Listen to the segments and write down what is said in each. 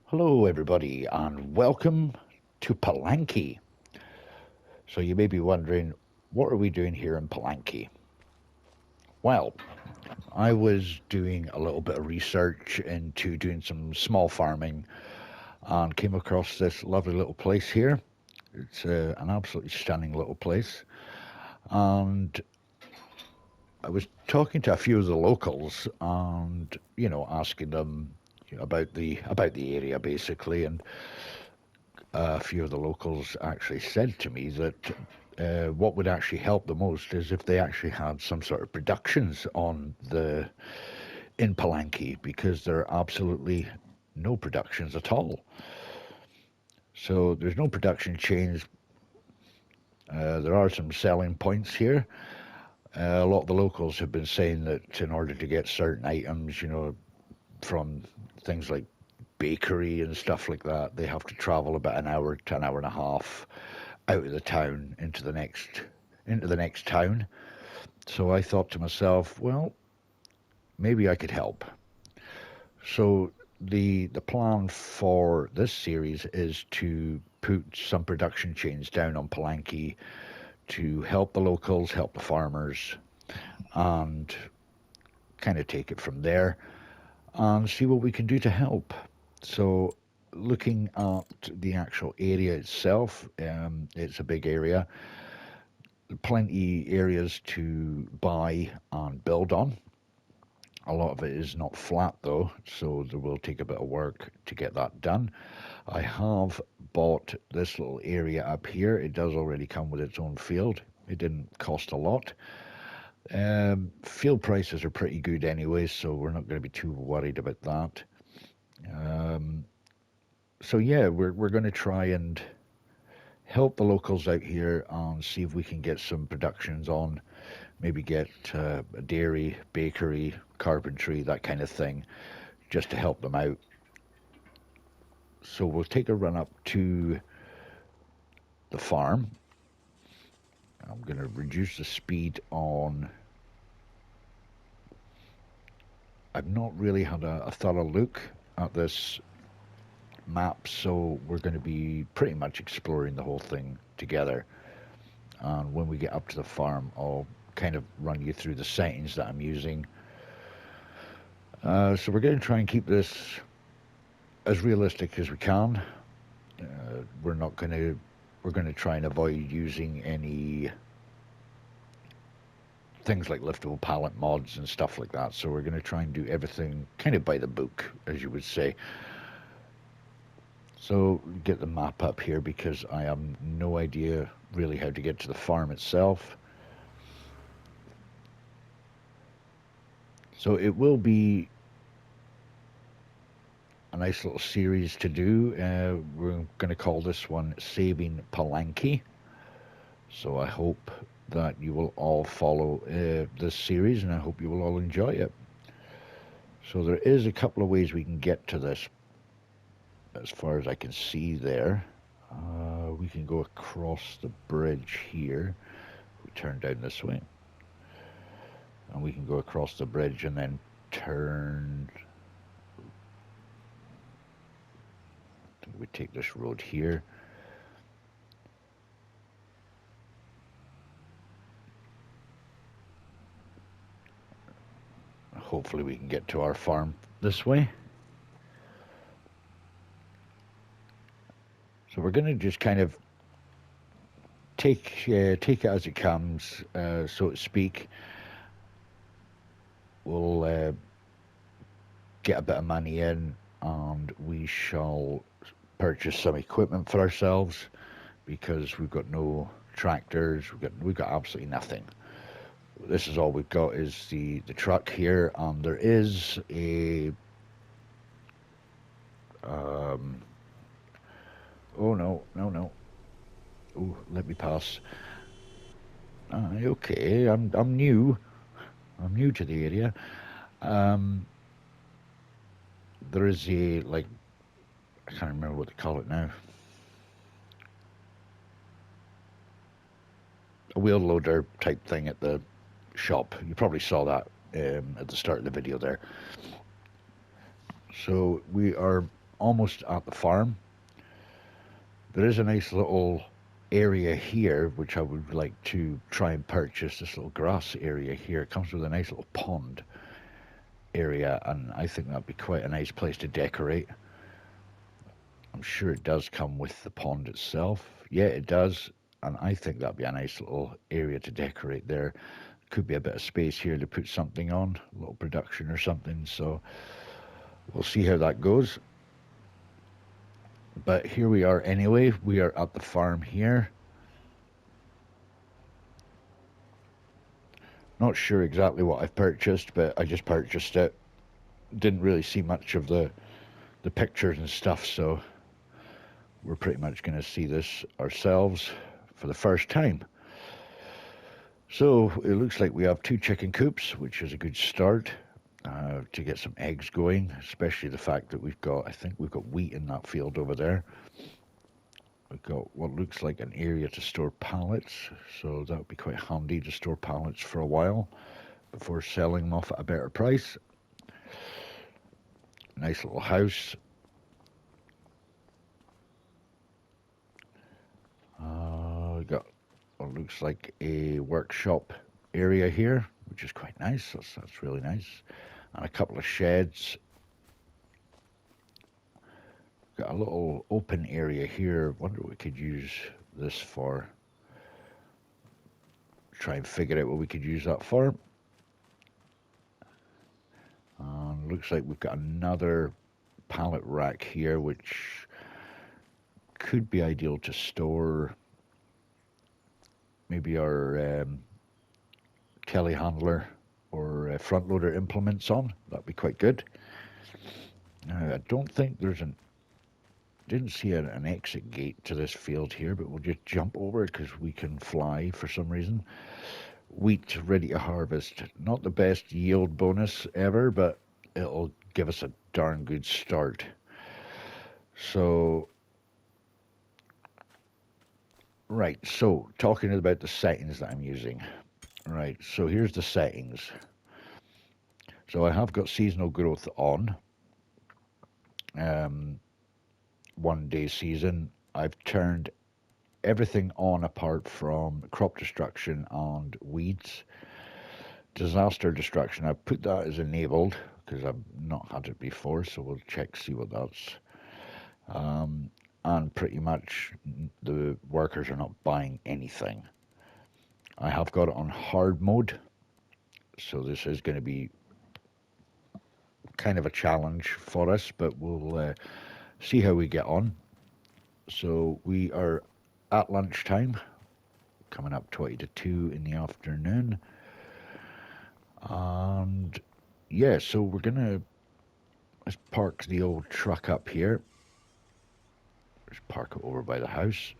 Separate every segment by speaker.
Speaker 1: Hello, everybody, and welcome to Palanki. So, you may be wondering, what are we doing here in Palanki? Well, I was doing a little bit of research into doing some small farming and came across this lovely little place here. It's an absolutely stunning little place. And I was talking to a few of the locals and, asking them about the area basically. And a few of the locals actually said to me that what would actually help the most is if they actually had some sort of productions on the in Palanki, because there are absolutely no productions at all. So there's no production chains. There are some selling points here. A lot of the locals have been saying that in order to get certain items, from things like bakery and stuff like that, they have to travel about an hour to an hour and a half out of the town into the next town. So I thought to myself, well, maybe I could help. So the plan for this series is to put some production chains down on Palanki to help the locals, help the farmers, and kind of take it from there and see what we can do to help. So looking at the actual area itself, it's a big area. Plenty areas to buy and build on. A lot of it is not flat though, so there will take a bit of work to get that done. I have bought this little area up here. It does already come with its own field. It didn't cost a lot. Field prices are pretty good anyway, so we're not going to be too worried about that. Um, so yeah, we're going to try and help the locals out here and see if we can get some productions on. Maybe get a dairy, bakery, carpentry, that kind of thing, just to help them out. So we'll take a run up to the farm. I'm going to reduce the speed on. I've not really had a thorough look at this map, so we're going to be pretty much exploring the whole thing together. And when we get up to the farm, I'll kind of run you through the settings that I'm using. So we're going to try and keep this as realistic as we can. We're not going to. We're going to try and avoid using any things like liftable pallet mods and stuff like that. So we're going to try and do everything kind of by the book, as you would say. So get the map up here because I have no idea really how to get to the farm itself. So it will be a nice little series to do. We're going to call this one Saving Polanki. So I hope that you will all follow this series, and I hope you will all enjoy it. So there is a couple of ways we can get to this. As far as I can see there, we can go across the bridge here. We turn down this way. And we can go across the bridge and then turn. We take this road here. Hopefully we can get to our farm this way. So we're going to just kind of take it as it comes, so to speak. We'll get a bit of money in, and we shall purchase some equipment for ourselves because we've got no tractors. We've got absolutely nothing. This is all we've got is the truck here, and there is a. Oh no! Oh, let me pass. Okay, I'm new. I'm new to the area. Um, there is a I can't remember what they call it now. A wheel loader type thing at the shop. You probably saw that at the start of the video there. So we are almost at the farm. There is a nice little area here which I would like to try and purchase. This little grass area here. It comes with a nice little pond area, and I think that'd be quite a nice place to decorate. I'm sure it does come with the pond itself. Yeah, it does, and I think that'd be a nice little area to decorate there. Could be a bit of space here to put something on, a little production or something, so we'll see how that goes. But here we are anyway. We are at the farm here. Not sure exactly what I've purchased, but I just purchased it. Didn't really see much of the pictures and stuff, so we're pretty much going to see this ourselves for the first time. So it looks like we have 2 chicken coops, which is a good start to get some eggs going, especially the fact that I think we've got wheat in that field over there. We've got what looks like an area to store pallets, so that would be quite handy to store pallets for a while before selling them off at a better price. Nice little house. We got what looks like a workshop area here, which is quite nice. That's really nice. And a couple of sheds. Got a little open area here. Wonder what we could use this for. Try and figure out what we could use that for. Looks like we've got another pallet rack here, which could be ideal to store maybe our telehandler or front loader implements on. That'd be quite good. I don't think didn't see an exit gate to this field here, but we'll just jump over it because we can fly for some reason. Wheat ready to harvest. Not the best yield bonus ever, but it'll give us a darn good start. So, right, so talking about the settings that I'm using. Right, so here's the settings. So I have got seasonal growth on. 1 day season. I've turned everything on apart from crop destruction and weeds. Disaster destruction, I've put that as enabled because I've not had it before, so we'll check, see what that's. And pretty much the workers are not buying anything. I have got it on hard mode, so this is going to be kind of a challenge for us, but we'll see how we get on. So we are at lunchtime, coming up 20 to 2 in the afternoon. And yeah, so let's park the old truck up here. Just park it over by the house.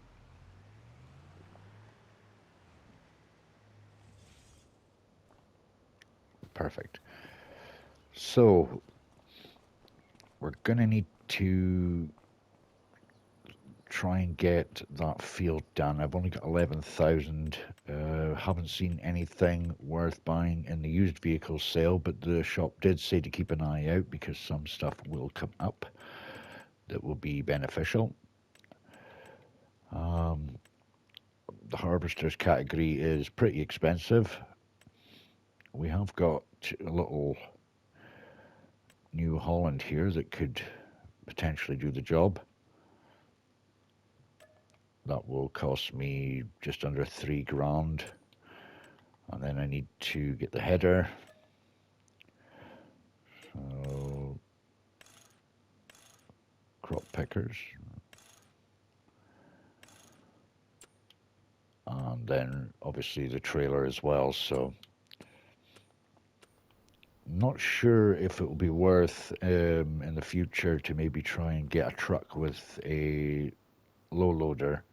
Speaker 1: Perfect. So we're gonna need to try and get that field done. I've only got 11,000. Haven't seen anything worth buying in the used vehicle sale, but the shop did say to keep an eye out because some stuff will come up that will be beneficial. The harvesters category is pretty expensive. We have got a little New Holland here that could potentially do the job. That will cost me just under $3,000, and then I need to get the header. So crop pickers, and then obviously the trailer as well. So not sure if it will be worth in the future to maybe try and get a truck with a low loader.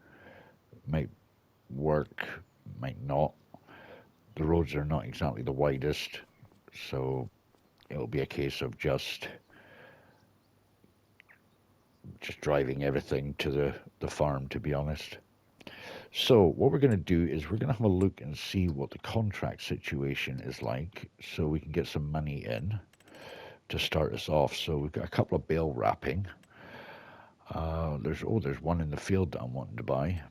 Speaker 1: Might work, might not. The roads are not exactly the widest, so it'll be a case of just driving everything to the farm, to be honest. So what we're going to do is we're going to have a look and see what the contract situation is like, so we can get some money in to start us off. So we've got a couple of bale wrapping. There's one in the field that I'm wanting to buy.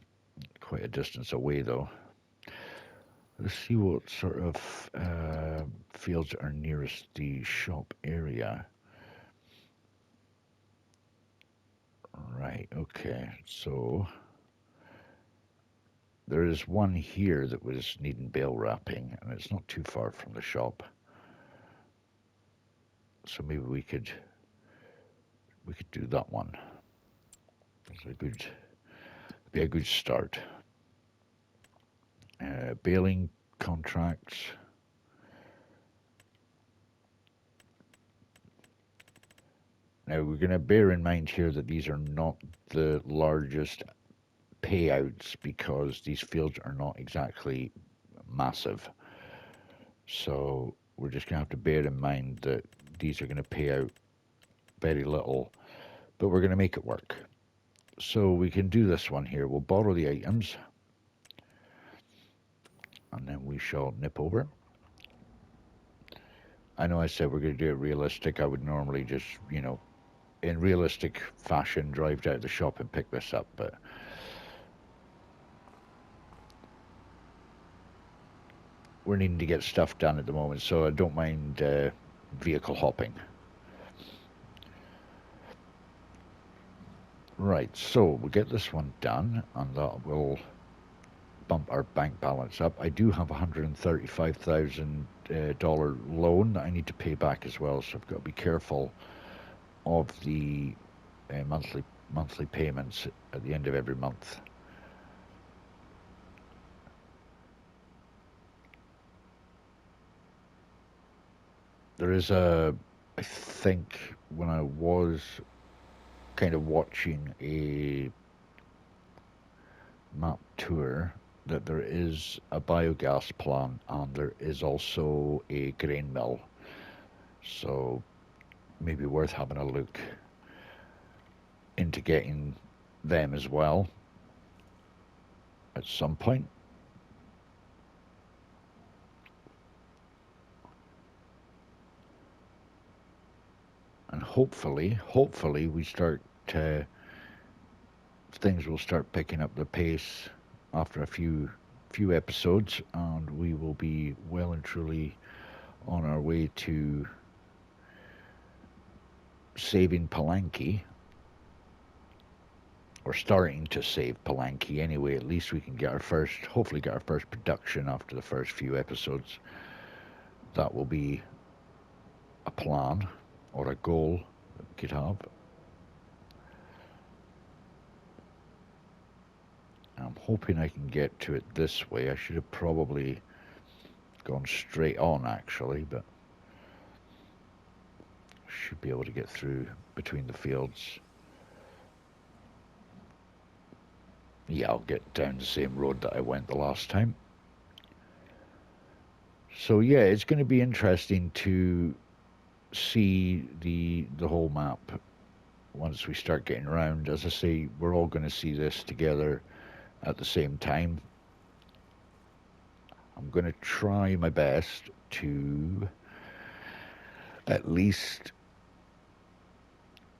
Speaker 1: Quite a distance away though. Let's see what sort of fields are nearest the shop area. Right, okay, so there is one here that was needing bale wrapping, and it's not too far from the shop. So maybe we could do that one. It's be a good start. Baling contracts. Now we're going to bear in mind here that these are not the largest payouts because these fields are not exactly massive. So we're just going to have to bear in mind that these are going to pay out very little, but we're going to make it work. So we can do this one here. We'll borrow the items, and then we shall nip over. I know I said we're going to do it realistic. I would normally just, in realistic fashion, drive down to the shop and pick this up, but we're needing to get stuff done at the moment, so I don't mind vehicle hopping. Right, so we'll get this one done, and that will bump our bank balance up. I do have a $135,000 loan that I need to pay back as well, so I've got to be careful of the monthly payments at the end of every month. There is I think when I was kind of watching a map tour, that there is a biogas plant and there is also a grain mill, so maybe worth having a look into getting them as well at some point. And hopefully we start things will start picking up the pace after a few episodes, and we will be well and truly on our way to saving Polanki, or starting to save Polanki anyway. At least we can hopefully get our first production after the first few episodes. That will be a plan or a goal that we could have. I'm hoping I can get to it this way. I should have probably gone straight on actually, but should be able to get through between the fields. Yeah, I'll get down the same road that I went the last time. So yeah, it's going to be interesting to see the whole map once we start getting around. As I say, we're all going to see this together at the same time. I'm going to try my best to at least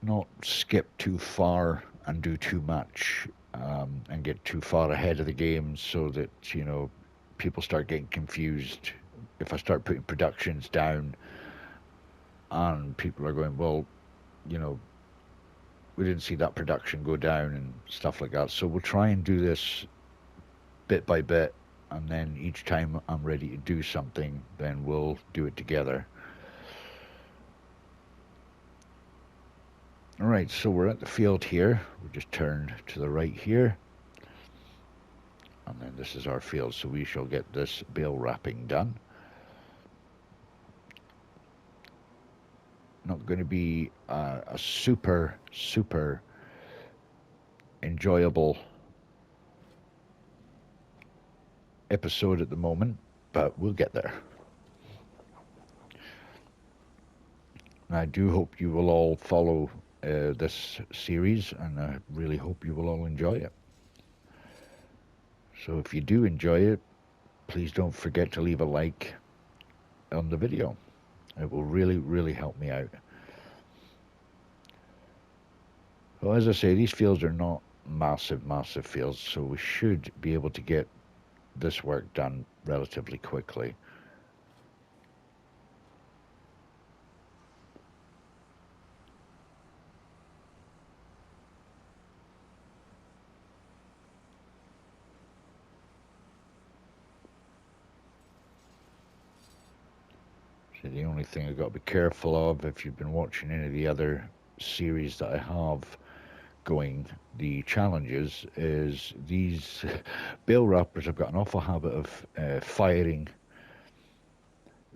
Speaker 1: not skip too far and do too much, and get too far ahead of the game, so that people start getting confused. If I start putting productions down and people are going, well, we didn't see that production go down and stuff like that. So we'll try and do this bit by bit, and then each time I'm ready to do something, then we'll do it together. All right, so we're at the field here. We just turned to the right here, and then this is our field, so we shall get this bale wrapping done. Not going to be a super enjoyable episode at the moment, but we'll get there. And I do hope you will all follow this series, and I really hope you will all enjoy it. So if you do enjoy it, please don't forget to leave a like on the video. It will really help me out. Well, as I say, these fields are not massive fields, so we should be able to get this work done relatively quickly. So the only thing I've got to be careful of, if you've been watching any of the other series that I have going, the challenges, is these bale wrappers have got an awful habit of firing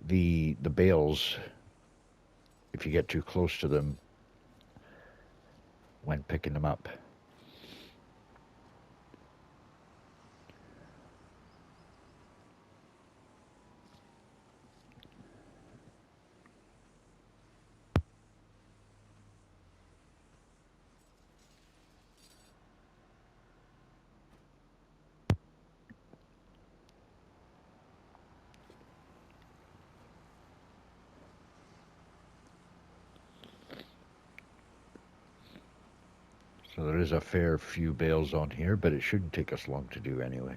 Speaker 1: the bales if you get too close to them when picking them up. So there is a fair few bales on here, but it shouldn't take us long to do anyway.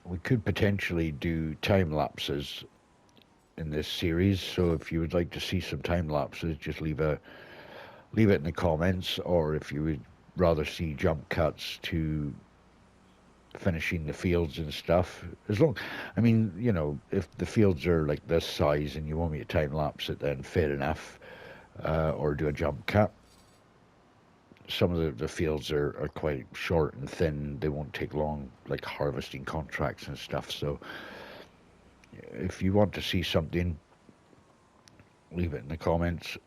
Speaker 1: We could potentially do time lapses in this series, so if you would like to see some time lapses, just leave it in the comments, or if you would rather see jump cuts to finishing the fields and stuff. As long, I mean, you know, if the fields are like this size and you want me to time lapse it, then fair enough, or do a jump cut. Some of the fields are quite short and thin. They won't take long, like harvesting contracts and stuff. So if you want to see something, leave it in the comments,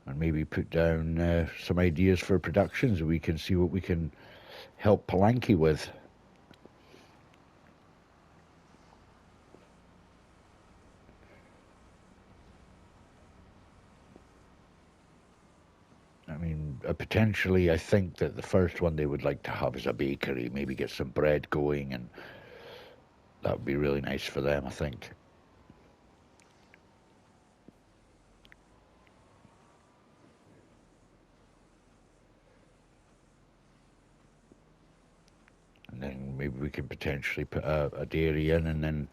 Speaker 1: and maybe put down some ideas for productions, and we can see what we can help Polanki with. I mean, potentially, I think that the first one they would like to have is a bakery, maybe get some bread going, and that would be really nice for them, I think. And then maybe we can potentially put a dairy in, and then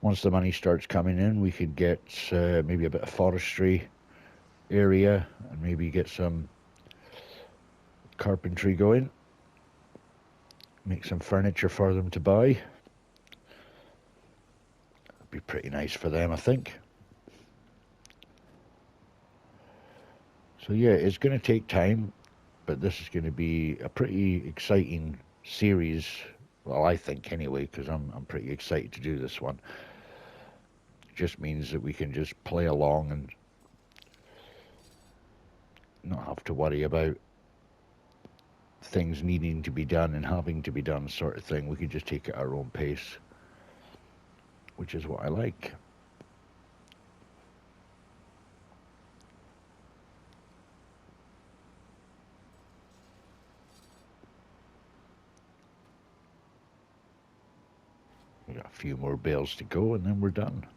Speaker 1: once the money starts coming in, we could get maybe a bit of forestry area, and maybe get some carpentry going, make some furniture for them to buy. That'd be pretty nice for them, I think. So yeah, it's going to take time, but this is going to be a pretty exciting series. Well, I think anyway, because I'm pretty excited to do this one. It just means that we can just play along and not have to worry about things needing to be done and having to be done, sort of thing. We can just take it at our own pace, which is what I like. We got a few more bales to go, and then we're done.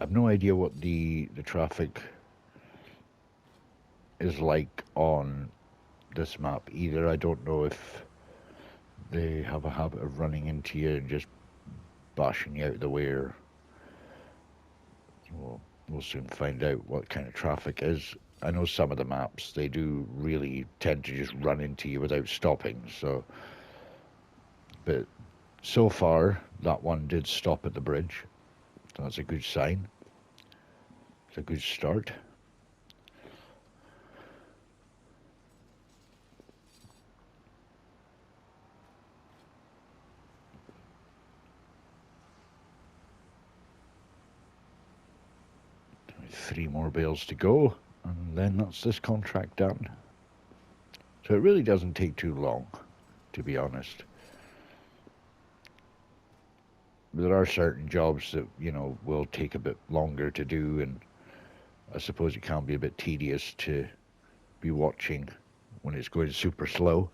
Speaker 1: I've no idea what the traffic is like on this map either. I don't know if they have a habit of running into you and just bashing you out of the way, or we'll soon find out what kind of traffic is. I know some of the maps, they do really tend to just run into you without stopping, so, but so far that one did stop at the bridge, so that's a good sign. It's a good start. 3 more bales to go, and then that's this contract done. So it really doesn't take too long, to be honest. There are certain jobs that, you know, will take a bit longer to do, and I suppose it can be a bit tedious to be watching when it's going super slow.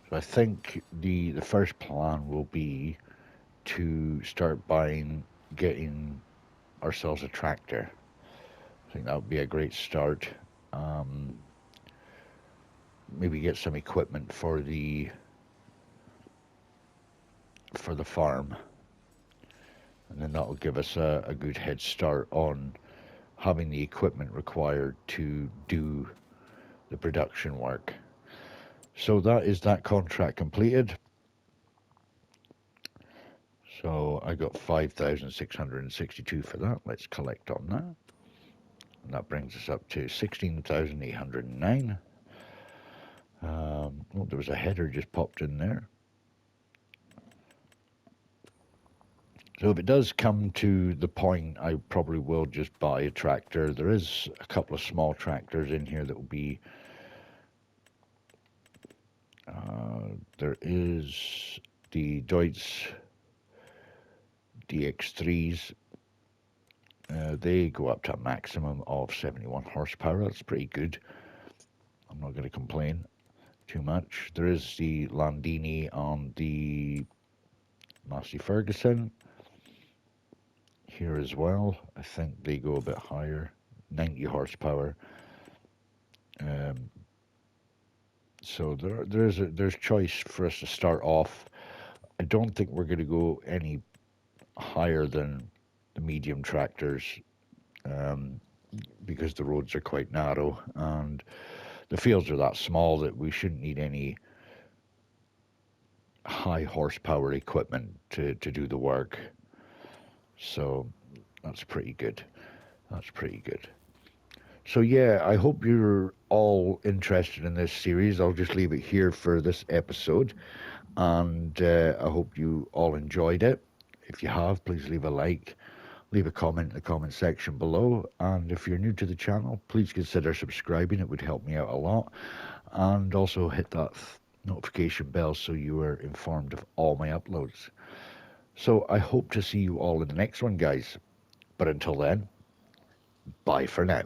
Speaker 1: So I think the first plan will be to start getting ourselves a tractor. I think that would be a great start. Maybe get some equipment for the farm, and then that'll give us a good head start on having the equipment required to do the production work. So that is that contract completed. So I got 5,662 for that. Let's collect on that. And that brings us up to 16,809. Oh, there was a header just popped in there. So if it does come to the point, I probably will just buy a tractor. There is a couple of small tractors in here that will be... there is the Deutz DX3s. They go up to a maximum of 71 horsepower. That's pretty good. I'm not going to complain too much. There is the Landini on the Massey Ferguson here as well. I think they go a bit higher, 90 horsepower. So there's choice for us to start off. I don't think we're going to go any higher than the medium tractors, because the roads are quite narrow and the fields are that small that we shouldn't need any high horsepower equipment to do the work. So that's pretty good. That's pretty good. So yeah, I hope you're all interested in this series. I'll just leave it here for this episode, and I hope you all enjoyed it. If you have, please leave a like, leave a comment in the comment section below, and if you're new to the channel, please consider subscribing. It would help me out a lot, and also hit that notification bell so you are informed of all my uploads. So I hope to see you all in the next one, guys. But until then, bye for now.